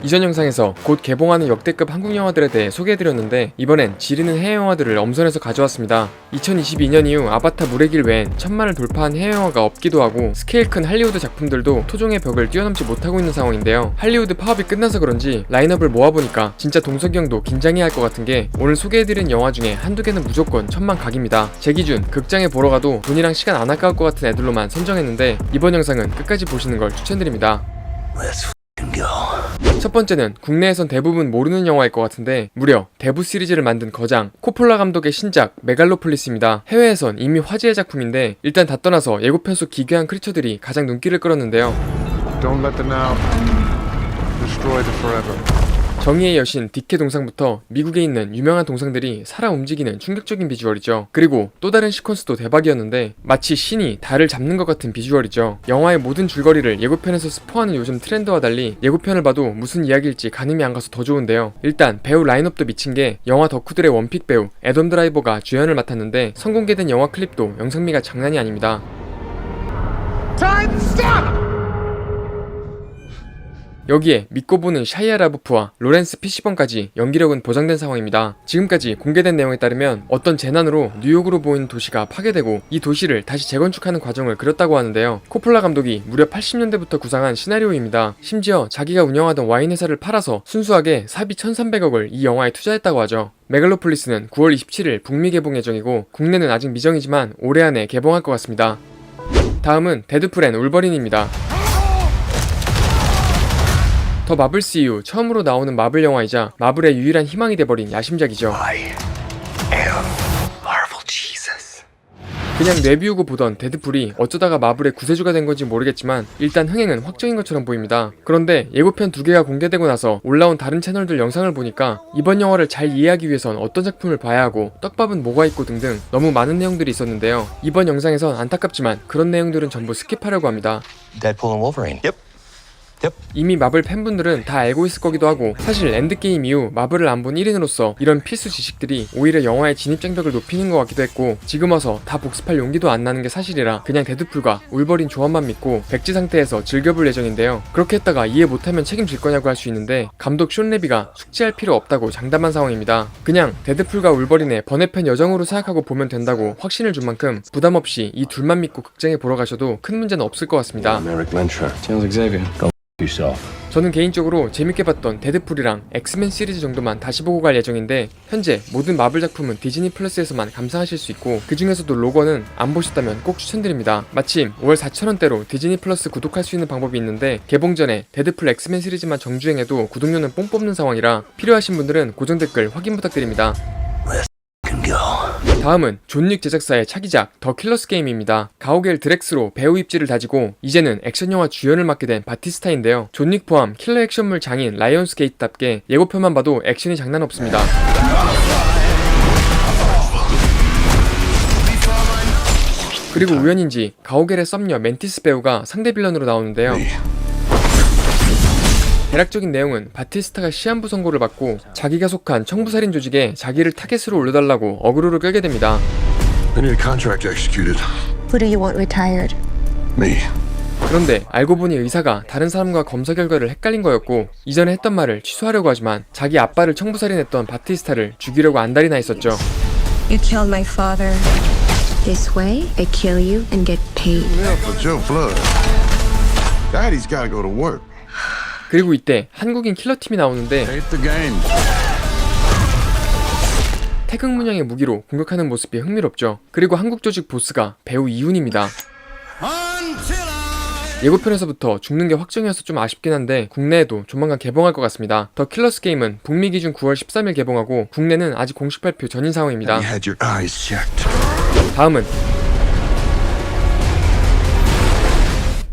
이전 영상에서 곧 개봉하는 역대급 한국 영화들에 대해 소개해드렸는데 이번엔 지리는 해외 영화들을 엄선해서 가져왔습니다. 2022년 이후 아바타 물의 길 외엔 1000만을 돌파한 해외 영화가 없기도 하고 스케일 큰 할리우드 작품들도 토종의 벽을 뛰어넘지 못하고 있는 상황인데요. 할리우드 파업이 끝나서 그런지 라인업을 모아보니까 진짜 동석이 형도 긴장해야 할 것 같은 게 오늘 소개해드린 영화 중에 한두 개는 무조건 1000만 각입니다. 제 기준 극장에 보러 가도 돈이랑 시간 안 아까울 것 같은 애들로만 선정했는데 이번 영상은 끝까지 보시는 걸 추천드립니다. 첫 번째는 국내에선 대부분 모르는 영화일 것 같은데 무려 대부 시리즈를 만든 거장 코폴라 감독의 신작 메갈로폴리스입니다. 해외에선 이미 화제의 작품인데 일단 다 떠나서 예고편 속 기괴한 크리처들이 가장 눈길을 끌었는데요. Don't let them out. Destroy them forever. 정의의 여신 디케 동상부터 미국에 있는 유명한 동상들이 살아 움직이는 충격적인 비주얼이죠. 그리고 또 다른 시퀀스도 대박이었는데 마치 신이 달을 잡는 것 같은 비주얼이죠. 영화의 모든 줄거리를 예고편에서 스포하는 요즘 트렌드와 달리 예고편을 봐도 무슨 이야기일지 가늠이 안 가서 더 좋은데요. 일단 배우 라인업도 미친 게 영화 덕후들의 원픽 배우 애덤 드라이버가 주연을 맡았는데 선공개된 영화 클립도 영상미가 장난이 아닙니다. Time stop! 여기에 믿고 보는 샤이아 라부프와 로렌스 피시번까지 연기력은 보장된 상황입니다. 지금까지 공개된 내용에 따르면 어떤 재난으로 뉴욕으로 보이는 도시가 파괴되고 이 도시를 다시 재건축하는 과정을 그렸다고 하는데요. 코폴라 감독이 무려 80년대부터 구상한 시나리오입니다. 심지어 자기가 운영하던 와인 회사를 팔아서 순수하게 사비 1300억을 이 영화에 투자했다고 하죠. 메갈로폴리스는 9월 27일 북미 개봉 예정이고 국내는 아직 미정이지만 올해 안에 개봉할 것 같습니다. 다음은 데드풀 앤 울버린입니다. 더 마블스 이후 처음으로 나오는 마블 영화이자 마블의 유일한 희망이 돼버린 야심작이죠. 그냥 내비우고 보던 데드풀이 어쩌다가 마블의 구세주가 된 건지 모르겠지만 일단 흥행은 확정인 것처럼 보입니다. 그런데 예고편 2개가 공개되고 나서 올라온 다른 채널들 영상을 보니까 이번 영화를 잘 이해하기 위해선 어떤 작품을 봐야 하고 떡밥은 뭐가 있고 등등 너무 많은 내용들이 있었는데요. 이번 영상에선 안타깝지만 그런 내용들은 전부 스킵하려고 합니다. Deadpool and Wolverine. 이미 마블 팬분들은 다 알고 있을 거기도 하고 사실 엔드게임 이후 마블을 안 본 1인으로서 이런 필수 지식들이 오히려 영화의 진입장벽을 높이는 것 같기도 했고 지금 와서 다 복습할 용기도 안 나는 게 사실이라 그냥 데드풀과 울버린 조합만 믿고 백지 상태에서 즐겨볼 예정인데요. 그렇게 했다가 이해 못하면 책임질 거냐고 할 수 있는데 감독 숀 레비가 숙지할 필요 없다고 장담한 상황입니다. 그냥 데드풀과 울버린의 번외편 여정으로 생각하고 보면 된다고 확신을 준 만큼 부담 없이 이 둘만 믿고 극장에 보러 가셔도 큰 문제는 없을 것 같습니다. 저는 개인적으로 재밌게 봤던 데드풀이랑 엑스맨 시리즈 정도만 다시 보고 갈 예정인데 현재 모든 마블 작품은 디즈니 플러스에서만 감상하실 수 있고 그 중에서도 로건은 안 보셨다면 꼭 추천드립니다. 마침 5월 4,000원대로 디즈니 플러스 구독할 수 있는 방법이 있는데 개봉 전에 데드풀 엑스맨 시리즈만 정주행해도 구독료는 뽕 뽑는 상황이라 필요하신 분들은 고정 댓글 확인 부탁드립니다. 다음은 존 윅 제작사의 차기작 더 킬러스 게임입니다. 가오갤 드렉스로 배우 입지를 다지고 이제는 액션 영화 주연을 맡게 된 바티스타인데요. 존 윅 포함 킬러 액션물 장인 라이온스 게이트답게 예고편만 봐도 액션이 장난 없습니다. 그리고 우연인지 가오갤의 썸녀 멘티스 배우가 상대 빌런으로 나오는데요. 대략적인 내용은 바티스타가 시한부 선고를 받고 자기가 속한 청부살인 조직에 자기를 타겟으로 올려달라고 어그로를 끌게 됩니다. I need a contract executed. Who do you want retired? Me. 그런데 알고 보니 의사가 다른 사람과 검사 결과를 헷갈린 거였고 이전에 했던 말을 취소하려고 하지만 자기 아빠를 청부살인했던 바티스타를 죽이려고 안달이나 있었죠. You killed my father. This way, I kill you and get paid. Yeah, for Joe Flood. Daddy's gotta go to work. 그리고 이때 한국인 킬러팀이 나오는데 Hate the game. 태극 문양의 무기로 공격하는 모습이 흥미롭죠. 그리고 한국 조직 보스가 배우 이훈입니다. 예고편에서부터 죽는 게 확정이어서 좀 아쉽긴 한데 국내에도 조만간 개봉할 것 같습니다. 더 킬러스 게임은 북미 기준 9월 13일 개봉하고 국내는 아직 공식 발표 전인 상황입니다. You had your eyes checked. 다음은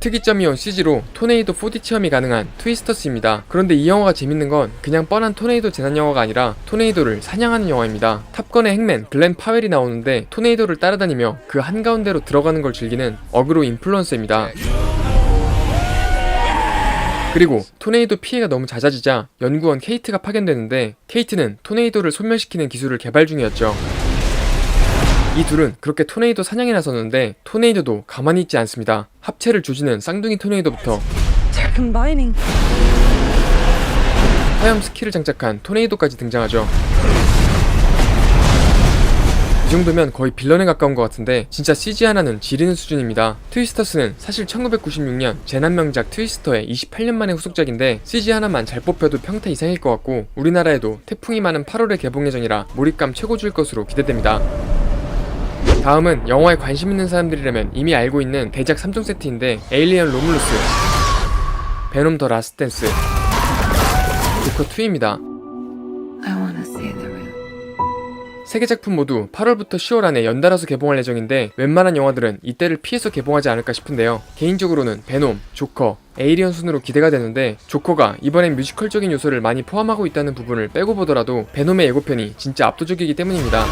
특이점이온 CG로 토네이도 4D 체험이 가능한 트위스터스입니다. 그런데 이 영화가 재밌는 건 그냥 뻔한 토네이도 재난 영화가 아니라 토네이도를 사냥하는 영화입니다. 탑건의 핵맨 글렌 파웰이 나오는데 토네이도를 따라다니며 그 한가운데로 들어가는 걸 즐기는 어그로 인플루언서입니다. 그리고 토네이도 피해가 너무 잦아지자 연구원 케이트가 파견되는데 케이트는 토네이도를 소멸시키는 기술을 개발 중이었죠. 이 둘은 그렇게 토네이도 사냥에 나섰는데 토네이도도 가만히 있지 않습니다. 합체를 조지는 쌍둥이 토네이도부터 They're combining. 화염 스킬을 장착한 토네이도까지 등장하죠. 이 정도면 거의 빌런에 가까운 것 같은데 진짜 CG 하나는 지리는 수준입니다. 트위스터스는 사실 1996년 재난 명작 트위스터의 28년 만의 후속작인데 CG 하나만 잘 뽑혀도 평타 이상일 것 같고 우리나라에도 태풍이 많은 8월에 개봉 예정이라 몰입감 최고조일 것으로 기대됩니다. 다음은 영화에 관심 있는 사람들이라면 이미 알고 있는 대작 3종 세트인데 에일리언 로뮬루스, 베놈 더 라스트 댄스, 조커 2입니다. I wanna see the real. 세 개 작품 모두 8월부터 10월 안에 연달아서 개봉할 예정인데 웬만한 영화들은 이때를 피해서 개봉하지 않을까 싶은데요. 개인적으로는 베놈, 조커, 에이리언 순으로 기대가 되는데 조커가 이번엔 뮤지컬적인 요소를 많이 포함하고 있다는 부분을 빼고 보더라도 베놈의 예고편이 진짜 압도적이기 때문입니다.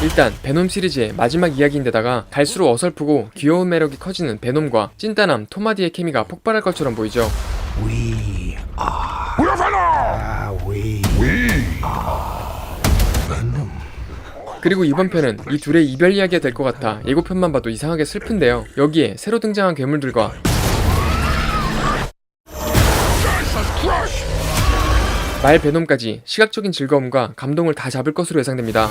일단 베놈 시리즈의 마지막 이야기인데다가 갈수록 어설프고 귀여운 매력이 커지는 베놈과 찐따남 톰 하디의 케미가 폭발할 것처럼 보이죠. We are Venom. 그리고 이번 편은 이 둘의 이별 이야기가 될 것 같아 예고편만 봐도 이상하게 슬픈데요. 여기에 새로 등장한 괴물들과 말 베놈까지 시각적인 즐거움과 감동을 다 잡을 것으로 예상됩니다.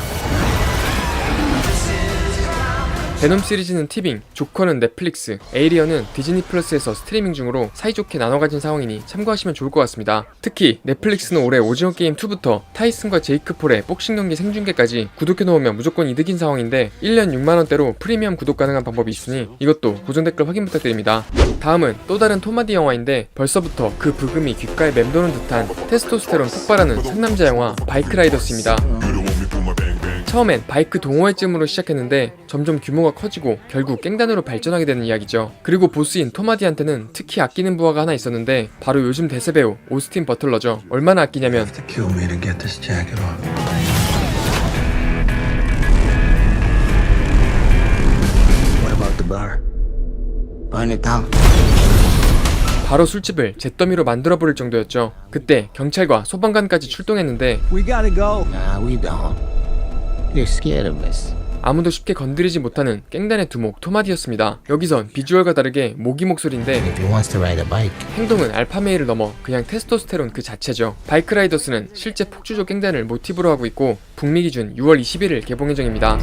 베놈 시리즈는 티빙, 조커는 넷플릭스, 에이리언은 디즈니 플러스에서 스트리밍 중으로 사이좋게 나눠 가진 상황이니 참고하시면 좋을 것 같습니다. 특히 넷플릭스는 올해 오징어 게임 2부터 타이슨과 제이크 폴의 복싱 경기 생중계까지 구독해 놓으면 무조건 이득인 상황인데 1년 6만원대로 프리미엄 구독 가능한 방법이 있으니 이것도 고정 댓글 확인 부탁드립니다. 다음은 또 다른 톰 하디 영화인데 벌써부터 그 부금이 귓가에 맴도는 듯한 테스토스테론 폭발하는 상남자 영화 바이크 라이더스입니다. 처음엔 바이크 동호회쯤으로 시작했는데 점점 규모가 커지고 결국 깽단으로 발전하게 되는 이야기죠. 그리고 보스인 톰 하디한테는 특히 아끼는 부하가 하나 있었는데 바로 요즘 대세 배우 오스틴 버틀러죠. 얼마나 아끼냐면 Kill me to get this jacket off. What about the bar? Burn it down. 바로 술집을 잿더미로 만들어버릴 정도였죠. 그때 경찰과 소방관까지 출동했는데 We gotta go. Nah, we don't. You're scared of us. 아무도 쉽게 건드리지 못하는 깽단의 두목 톰 하디였습니다. 여기선 비주얼과 다르게 모기 목소리인데 If he wants to ride a bike. 행동은 알파메일을 넘어 그냥 테스토스테론 그 자체죠. 바이크 라이더스는 실제 폭주족 깽단을 모티브로 하고 있고 북미 기준 6월 21일 개봉 예정입니다.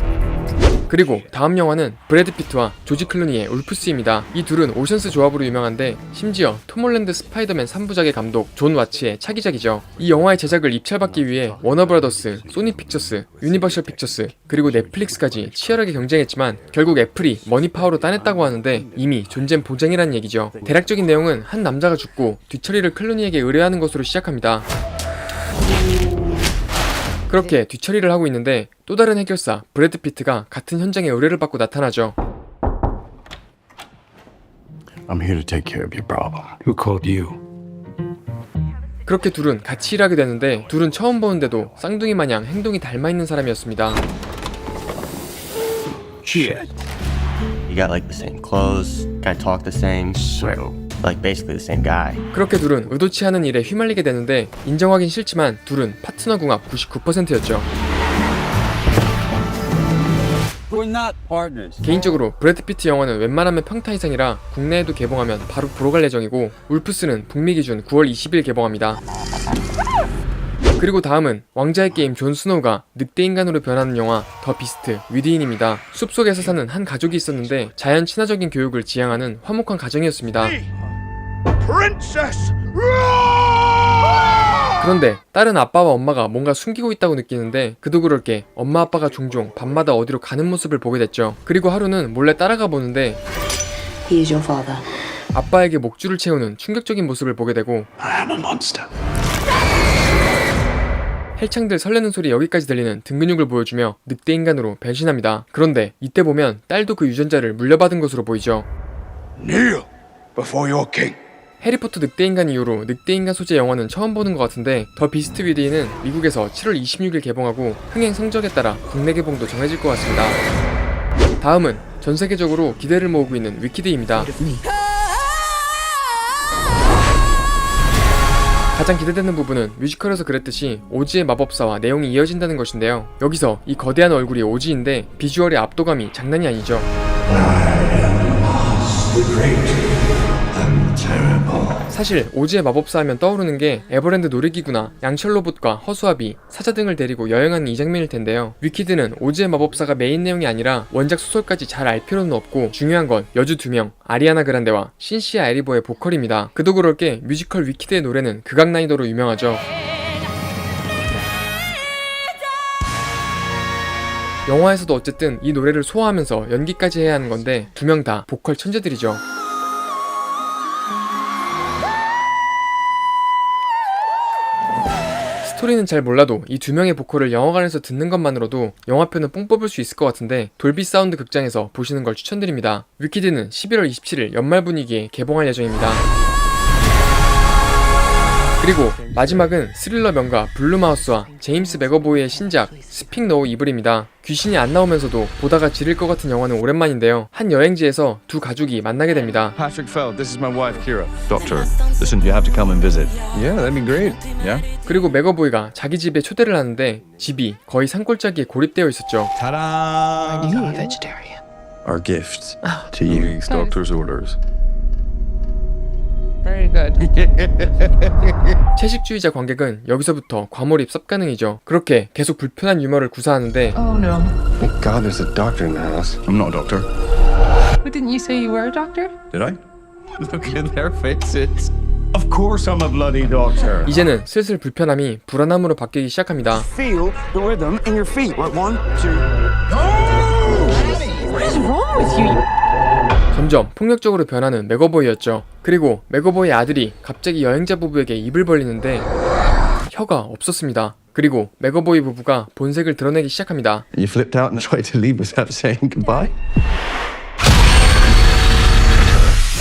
그리고 다음 영화는 브래드 피트와 조지 클루니의 울프스입니다. 이 둘은 오션스 조합으로 유명한데 심지어 톰 홀랜드 스파이더맨 3부작의 감독 존 와츠의 차기작이죠. 이 영화의 제작을 입찰받기 위해 워너브라더스, 소니 픽처스, 유니버셜 픽처스 그리고 넷플릭스까지 치열하게 경쟁했지만 결국 애플이 머니파워로 따냈다고 하는데 이미 존재 보장이라는 얘기죠. 대략적인 내용은 한 남자가 죽고 뒤처리를 클루니에게 의뢰하는 것으로 시작합니다. 그렇게 뒤처리를 하고 있는데 또 다른 해결사 브래드 피트가 같은 현장에 의뢰를 받고 나타나죠. I'm here to take care of your problem. Who called you? 그렇게 둘은 같이 일하게 되는데 둘은 처음 보는데도 쌍둥이 마냥 행동이 닮아있는 사람이었습니다. Shit. You got like the same clothes, guy talk the same, So, like basically the same guy. 그렇게 둘은 의도치 않은 일에 휘말리게 되는데 인정하긴 싫지만 둘은 파트너 궁합 99%였죠. We're not partners. 개인적으로 브래드 피트 영화는 웬만하면 평타 이상이라 국내에도 개봉하면 바로 보러 갈 예정이고 울프스는 북미 기준 9월 20일 개봉합니다. 그리고 다음은 왕자의 게임 존 스노우가 늑대 인간으로 변하는 영화 더 비스트 위드인입니다. 숲속에서 사는 한 가족이 있었는데 자연 친화적인 교육을 지향하는 화목한 가정이었습니다. Princess. 그런데 딸은 아빠와 엄마가 뭔가 숨기고 있다고 느끼는데 그도 그럴 게 엄마 아빠가 종종 밤마다 어디로 가는 모습을 보게 됐죠. 그리고 하루는 몰래 따라가 보는데 He is your father. 아빠에게 목줄을 채우는 충격적인 모습을 보게 되고 I am a monster. 헬창들 설레는 소리 여기까지 들리는 등 근육을 보여주며 늑대 인간으로 변신합니다. 그런데 이때 보면 딸도 그 유전자를 물려받은 것으로 보이죠. Kneel before your king. 해리포터 늑대인간 이후로 늑대인간 소재 영화는 처음 보는 것 같은데 더 비스트 위드인은 미국에서 7월 26일 개봉하고 흥행 성적에 따라 국내 개봉도 정해질 것 같습니다. 다음은 전 세계적으로 기대를 모으고 있는 위키드입니다. 가장 기대되는 부분은 뮤지컬에서 그랬듯이 오지의 마법사와 내용이 이어진다는 것인데요. 여기서 이 거대한 얼굴이 오지인데 비주얼의 압도감이 장난이 아니죠. 사실 오즈의 마법사 하면 떠오르는 게 에버랜드 놀이기구나 양철 로봇과 허수아비, 사자 등을 데리고 여행하는 이 장면일 텐데요. 위키드는 오즈의 마법사가 메인 내용이 아니라 원작 소설까지 잘 알 필요는 없고 중요한 건 여주 2명 아리아나 그란데와 신시아 에리보의 보컬입니다. 그도 그럴 게 뮤지컬 위키드의 노래는 극악 난이도로 유명하죠. 영화에서도 어쨌든 이 노래를 소화하면서 연기까지 해야 하는 건데 두 명 다 보컬 천재들이죠. 스토리는 잘 몰라도 이 두 명의 보컬을 영화관에서 듣는 것만으로도 영화표는 뽕 뽑을 수 있을 것 같은데 돌비 사운드 극장에서 보시는 걸 추천드립니다. 위키드는 11월 27일 연말 분위기에 개봉할 예정입니다. 그리고 마지막은 스릴러 명가 블루마우스와 제임스 맥어보이의 신작 스픽 노 이블입니다. 귀신이 안 나오면서도 보다가 지릴 것 같은 영화는 오랜만인데요. 한 여행지에서 두 가족이 만나게 됩니다. Patrick Feld, this is my wife, Kira. Doctor, listen, you have to come and visit. Yeah, that'd be great. Yeah? 그리고 맥어보이가 자기 집에 초대를 하는데 집이 거의 산골짜기에 고립되어 있었죠. Ta-da! You a vegetarian? Our gift to you. These doctor's orders. Very good. 채식주의자 관객은 여기서부터 과몰입 쌉가능이죠. 그렇게 계속 불편한 유머를 구사하는데 Oh no. Thank God there's a doctor in the house. I'm not a doctor. But didn't you say you were a doctor? Did I? Look at their faces. Of course I'm a bloody doctor. 이제는 슬슬 불편함이 불안함으로 바뀌기 시작합니다. Feel the rhythm in your feet. What, 1, 2. What is wrong with you? 점점 폭력적으로 변하는 맥어보이였죠. 그리고 맥어보이의 아들이 갑자기 여행자 부부에게 입을 벌리는데 혀가 없었습니다. 그리고 맥어보이 부부가 본색을 드러내기 시작합니다. You flipped out and tried to leave without saying goodbye?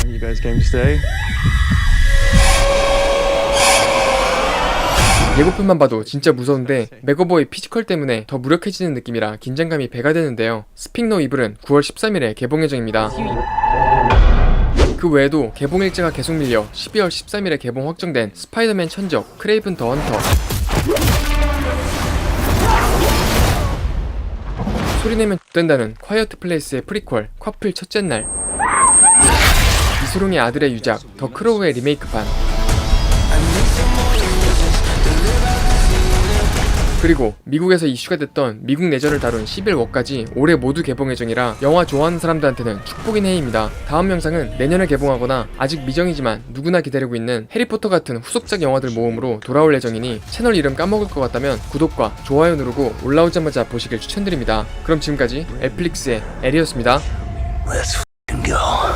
You guys came to stay? 예고편만 봐도 진짜 무서운데 맥어보이 피지컬 때문에 더 무력해지는 느낌이라 긴장감이 배가 되는데요. 스픽 노 이블은 9월 13일에 개봉 예정입니다. 그 외에도 개봉 일자가 계속 밀려 12월 13일에 개봉 확정된 스파이더맨 천적 크레이븐 더 헌터, 소리내면 X된다는 콰이어트 플레이스의 프리퀄 콰플 첫째 날, 이소룡의 아들의 유작 더 크로우의 리메이크판, 그리고 미국에서 이슈가 됐던 미국 내전을 다룬 11월까지 올해 모두 개봉 예정이라 영화 좋아하는 사람들한테는 축복인 해입니다. 다음 영상은 내년에 개봉하거나 아직 미정이지만 누구나 기다리고 있는 해리포터 같은 후속작 영화들 모음으로 돌아올 예정이니 채널 이름 까먹을 것 같다면 구독과 좋아요 누르고 올라오자마자 보시길 추천드립니다. 그럼 지금까지 넷플릭스의 에리였습니다. Let's go.